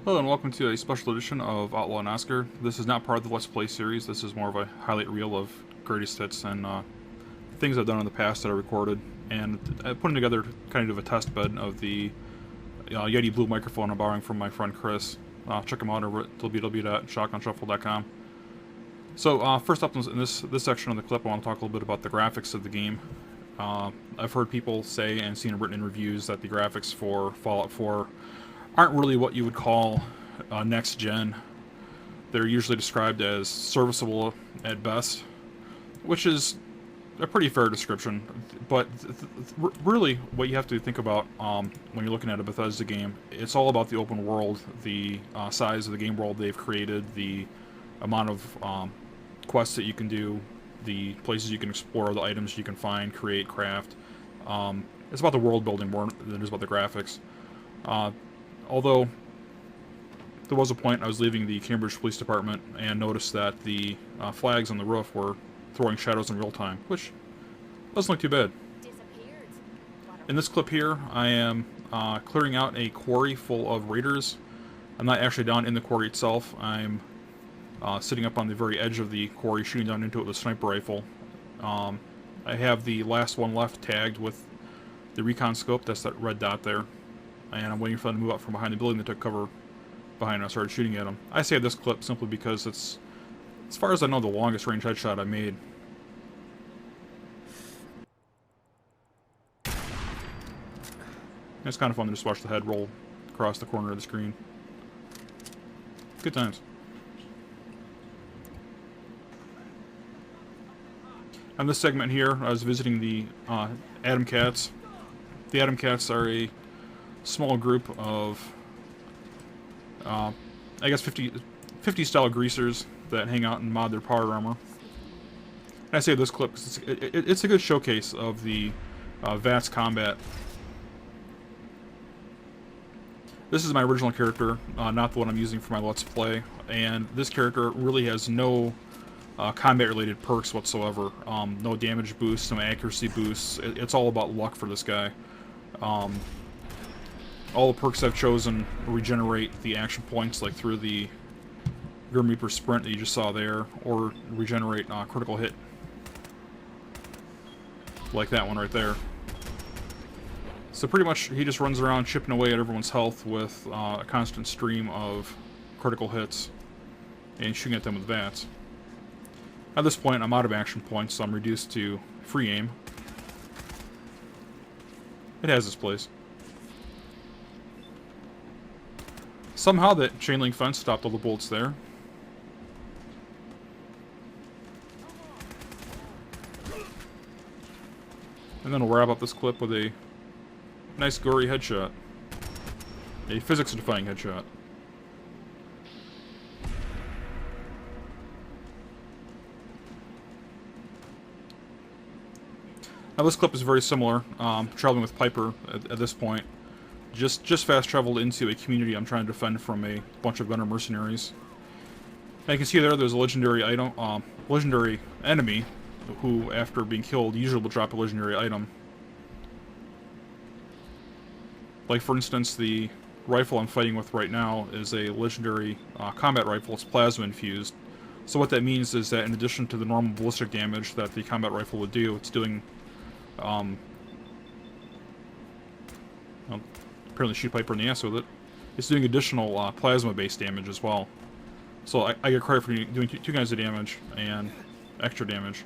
Hello and welcome to a special edition of Outlaw and Oscar. This is not part of the Let's Play series. This is more of a highlight reel of greatest hits and things I've done in the past that I recorded. And putting together kind of a test bed of the Yeti Blue microphone I'm borrowing from my friend Chris. Check him out over at www.shotgunshuffle.com. So first up in this section of the clip, I want to talk a little bit about the graphics of the game. I've heard people say and seen written in reviews that the graphics for Fallout 4 aren't really what you would call next gen. They're usually described as serviceable at best, which is a pretty fair description. But really, what you have to think about when you're looking at a Bethesda game, it's all about the open world, the size of the game world they've created, the amount of quests that you can do, the places you can explore, the items you can find, create, craft. It's about the world building more than it is about the graphics. Although, there was a point I was leaving the Cambridge Police Department and noticed that the flags on the roof were throwing shadows in real time, which doesn't look too bad. In this clip here, I am clearing out a quarry full of raiders. I'm not actually down in the quarry itself. I'm sitting up on the very edge of the quarry, shooting down into it with a sniper rifle. I have the last one left tagged with the recon scope. That's that red dot there. And I'm waiting for them to move out from behind the building that took cover behind us. I started shooting at them. I say this clip simply because it's, as far as I know, the longest range headshot I made. It's kind of fun to just watch the head roll across the corner of the screen. Good times. On this segment here, I was visiting the Atom Cats. The Atom Cats are a small group of, I guess 50 style greasers that hang out and mod their power armor. And I say this clip because it's a good showcase of the VATS combat. This is my original character, not the one I'm using for my Let's Play, and this character really has no combat-related perks whatsoever. No damage boosts, no accuracy boosts. It's all about luck for this guy. All the perks I've chosen regenerate the action points, like through the Grim Reaper sprint that you just saw there, or regenerate critical hit, like that one right there. So pretty much he just runs around chipping away at everyone's health with a constant stream of critical hits and shooting at them with VATS. At this point I'm out of action points, so I'm reduced to free aim. It has its place. Somehow that chain link fence stopped all the bullets there. And then we'll wrap up this clip with a nice gory headshot. A physics-defying headshot. Now this clip is very similar, traveling with Piper at this point. Just fast traveled into a community I'm trying to defend from a bunch of gunner mercenaries. And you can see there's a legendary item, legendary enemy, who after being killed usually will drop a legendary item. Like for instance, the rifle I'm fighting with right now is a legendary combat rifle. It's plasma infused. So what that means is that in addition to the normal ballistic damage that the combat rifle would do, it's doing well, apparently shoot Piper in the ass with it. It's doing additional plasma-based damage as well. So I get credit for doing two kinds of damage and extra damage.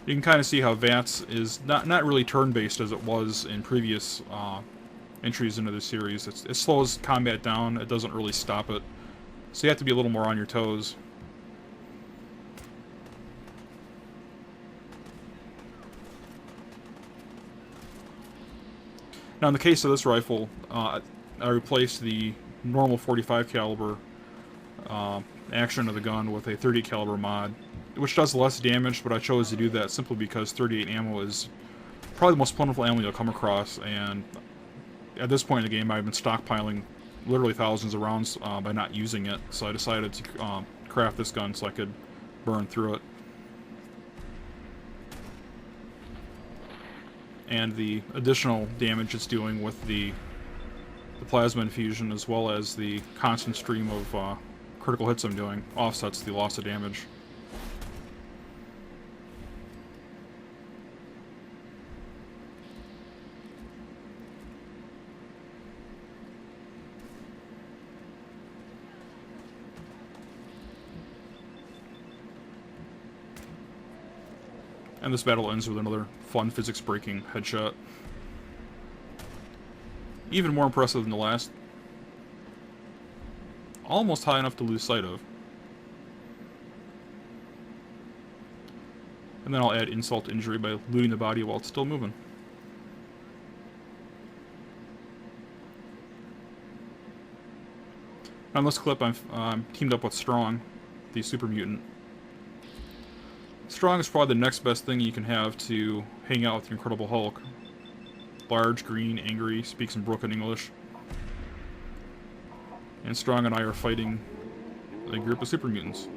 You can kind of see how VATS is not really turn-based as it was in previous entries into the series. It slows combat down. It doesn't really stop it. So you have to be a little more on your toes. Now, in the case of this rifle, I replaced the normal 45 caliber action of the gun with a 30 caliber mod, which does less damage, but I chose to do that simply because 38 ammo is probably the most plentiful ammo you'll come across, and at this point in the game I've been stockpiling literally thousands of rounds by not using it, so I decided to craft this gun so I could burn through it. and the additional damage it's doing with the plasma infusion, as well as the constant stream of critical hits I'm doing, offsets the loss of damage. And this battle ends with another fun physics-breaking headshot. Even more impressive than the last. Almost high enough to lose sight of. And then I'll add insult to injury by looting the body while it's still moving. On this clip, I'm teamed up with Strong, the super mutant. Strong is probably the next best thing you can have to hang out with the Incredible Hulk. Large, green, angry, speaks in broken English. And Strong and I are fighting a group of super mutants.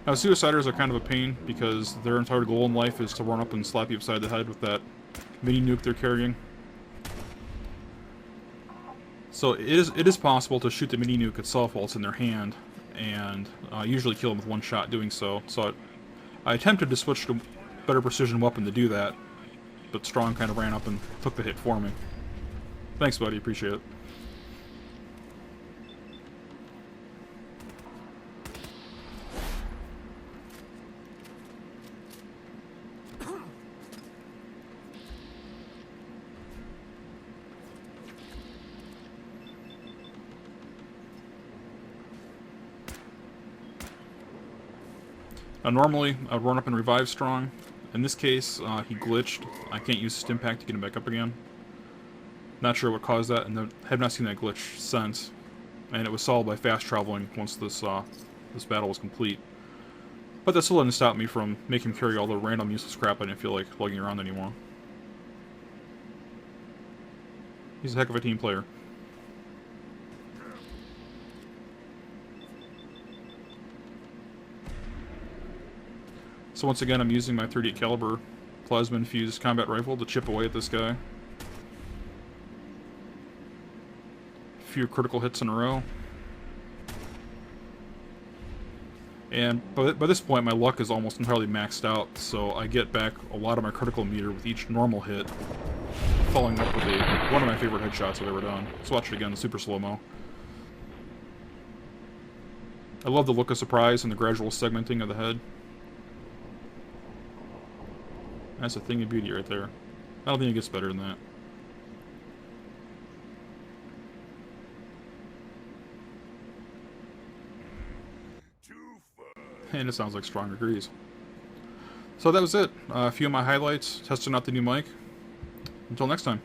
Now, Suiciders are kind of a pain because their entire goal in life is to run up and slap you upside the head with that mini nuke they're carrying. So it is possible to shoot the mini nuke itself while it's in their hand, and usually kill them with one shot doing so. So I attempted to switch to better precision weapon to do that, but Strong kind of ran up and took the hit for me. Thanks, buddy. Appreciate it. Normally, I'd run up and revive Strong. In this case, he glitched. I can't use Stim Pack to get him back up again. Not sure what caused that, and have not seen that glitch since. And it was solved by fast traveling once this battle was complete. But that still didn't stop me from making him carry all the random useless crap I didn't feel like lugging around anymore. He's a heck of a team player. So once again, I'm using my .38 caliber plasma-infused combat rifle to chip away at this guy. A few critical hits in a row. And by this point, my luck is almost entirely maxed out, so I get back a lot of my critical meter with each normal hit, following up with one of my favorite headshots I've ever done. Let's watch it again, super slow-mo. I love the look of surprise and the gradual segmenting of the head. That's a thing of beauty right there. I don't think it gets better than that. And it sounds like Strong agrees. So that was it. A few of my highlights, testing out the new mic. Until next time.